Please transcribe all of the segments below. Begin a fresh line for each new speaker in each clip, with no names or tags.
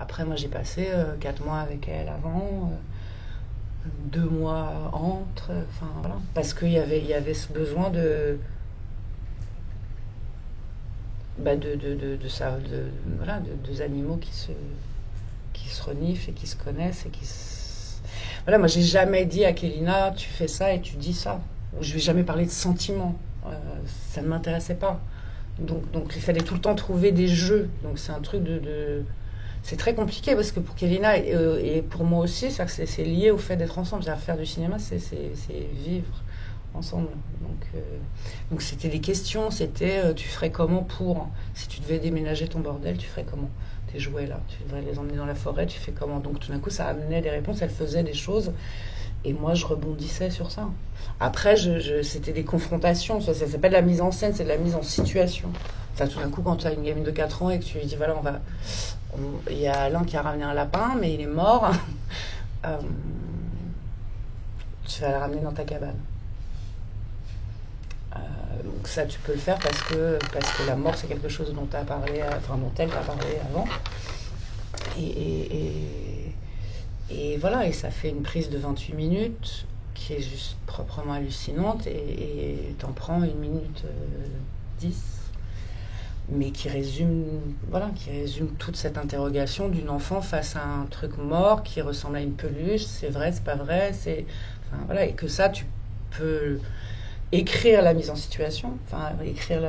Après, moi, j'ai passé 4 mois avec elle avant, 2 mois entre, enfin voilà. Parce qu'il y avait ce besoin voilà, de deux animaux qui se reniflent et qui se connaissent et Voilà, moi, j'ai jamais dit à Kélina, tu fais ça et tu dis ça. Je lui ai jamais parlé de sentiments. Ça ne m'intéressait pas. Donc, il fallait tout le temps trouver des jeux. Donc, c'est un truc c'est très compliqué parce que pour Kélina et pour moi aussi, c'est lié au fait d'être ensemble. Faire du cinéma, c'est vivre ensemble. Donc c'était des questions, c'était tu ferais comment pour, si tu devais déménager ton bordel, tu ferais comment, tes jouets là, tu devrais les emmener dans la forêt, tu fais comment. Donc tout d'un coup, ça amenait des réponses, elle faisait des choses et moi je rebondissais sur ça. Après, c'était des confrontations, ça s'appelle la mise en scène, c'est de la mise en situation. Ça, tout d'un coup, quand tu as une gamine de 4 ans et que tu lui dis voilà, il y a Alain qui a ramené un lapin, mais il est mort. Tu vas le ramener dans ta cabane. Donc ça, tu peux le faire parce que la mort, c'est quelque chose dont elle t'a parlé avant. Et voilà, et ça fait une prise de 28 minutes qui est juste proprement hallucinante et t'en prends 1 minute 10, mais qui résume toute cette interrogation d'une enfant face à un truc mort qui ressemble à une peluche, c'est vrai, c'est pas vrai, enfin, voilà, et que ça, tu peux écrire la mise en situation, enfin écrire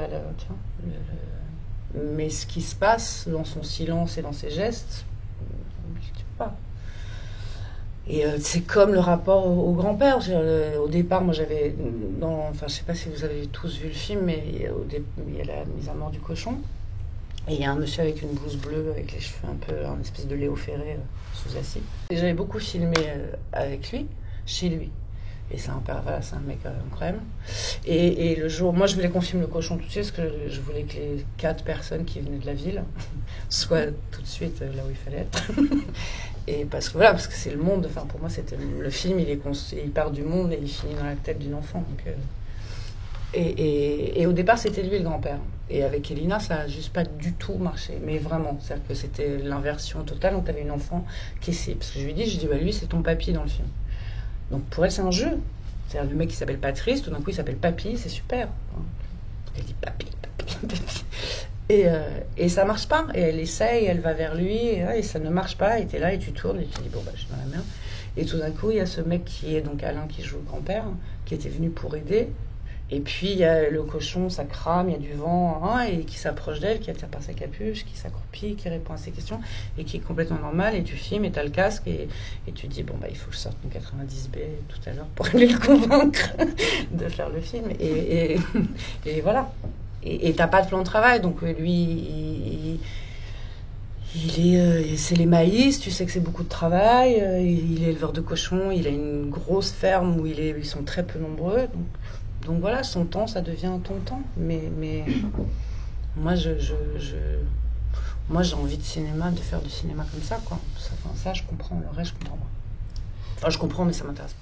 mais ce qui se passe dans son silence et dans ses gestes, je ne sais pas. Et c'est comme le rapport au grand-père. Au départ, moi j'avais, enfin je sais pas si vous avez tous vu le film, mais il y a la mise à mort du cochon. Et il y a un monsieur avec une blouse bleue, avec les cheveux un peu, une espèce de Léo Ferré sous acide. Et j'avais beaucoup filmé avec lui, chez lui. Et c'est un mec incroyable. Et le jour, moi je voulais qu'on filme le cochon tout de suite, parce que je voulais que les 4 personnes qui venaient de la ville soient tout de suite là où il fallait être. Et parce que c'est le monde, enfin pour moi c'était le film, il part du monde et il finit dans la tête d'une enfant. Donc, et au départ c'était lui le grand-père. Et avec Elina ça n'a juste pas du tout marché, mais vraiment, c'est-à-dire que c'était l'inversion totale, donc t'avais une enfant qui essaie, parce que je lui dis lui c'est ton papy dans le film. Donc pour elle, c'est un jeu. C'est-à-dire le mec qui s'appelle Patrice, tout d'un coup il s'appelle Papy, c'est super. Elle dit Papy, Papy, Papy. Et ça marche pas. Et elle essaye, elle va vers lui, et ça ne marche pas. Et t'es là et tu tournes et tu dis bon bah je suis dans la merde. Et tout d'un coup il y a ce mec qui est donc Alain qui joue le grand-père, qui était venu pour aider. Et puis il y a le cochon, ça crame, il y a du vent, et qui s'approche d'elle, qui attire par sa capuche, qui s'accroupit, qui répond à ses questions, et qui est complètement normal. Et tu filmes, et t'as le casque, et tu te dis, bon, bah, il faut que je sorte mon 90B tout à l'heure pour aller le convaincre de faire le film. Et voilà. Et t'as pas de plan de travail, donc lui, c'est les maïs, tu sais que c'est beaucoup de travail, il est éleveur de cochons, il a une grosse ferme où ils sont très peu nombreux, donc voilà, son temps, ça devient ton temps. Mais moi, moi, j'ai envie de faire du cinéma comme ça, quoi. Ça, je comprends. Le reste, je comprends pas. Enfin, je comprends, mais ça m'intéresse pas.